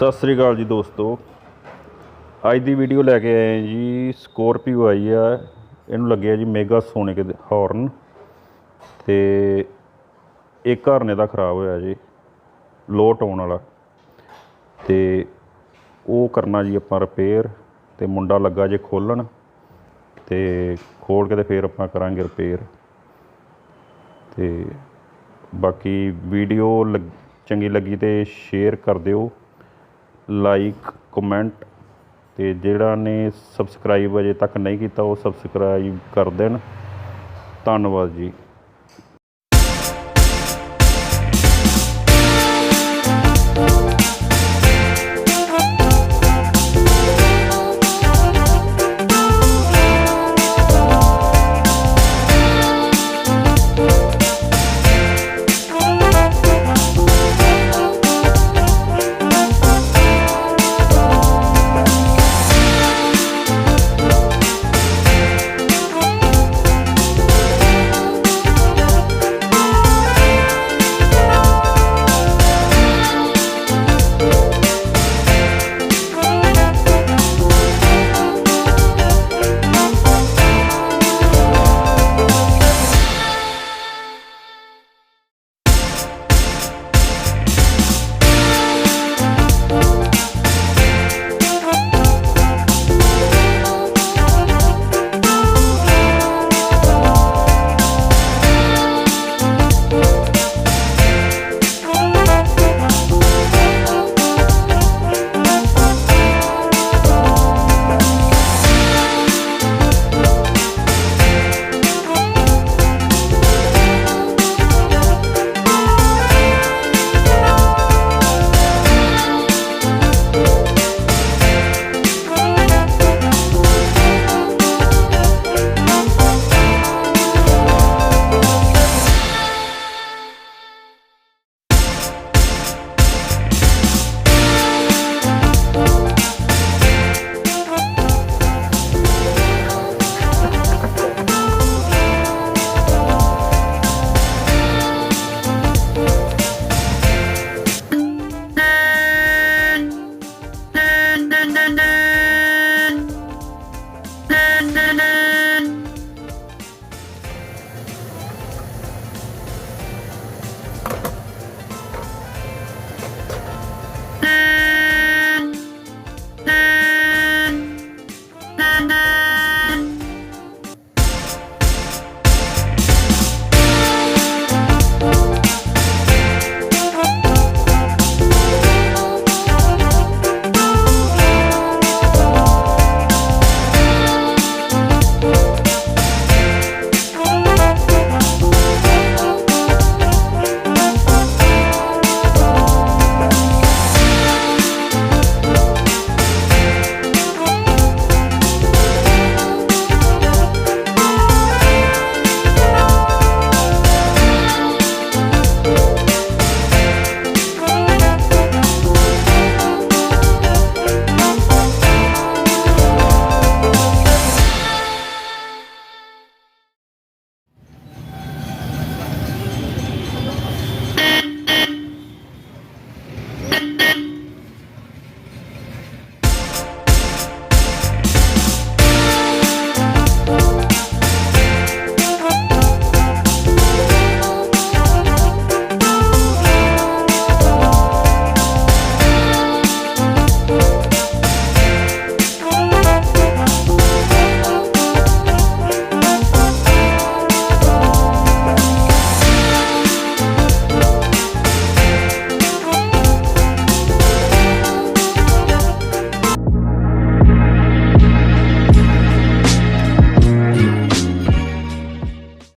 सत श्री अकाल जी दोस्तों, अज की वीडियो लैके आए हैं जी। स्कॉर्पियो आई है, इनू लगे है जी मेगासोनिक हॉर्न, तो एक हॉर्न इहदा खराब होया जी, लोट आने वाला, तो वो करना जी आपां रिपेयर। तो मुंडा लगा जे खोलन, तो खोल के तो फिर आपां करांगे रिपेयर। तो बाकी वीडियो चंगी लगी तो शेयर कर दिओ, लाइक कमेंट, तो जिहड़ा ने सबसक्राइब अजे तक नहीं किया वो सबसक्राइब कर देन। धन्नवाद जी। Na na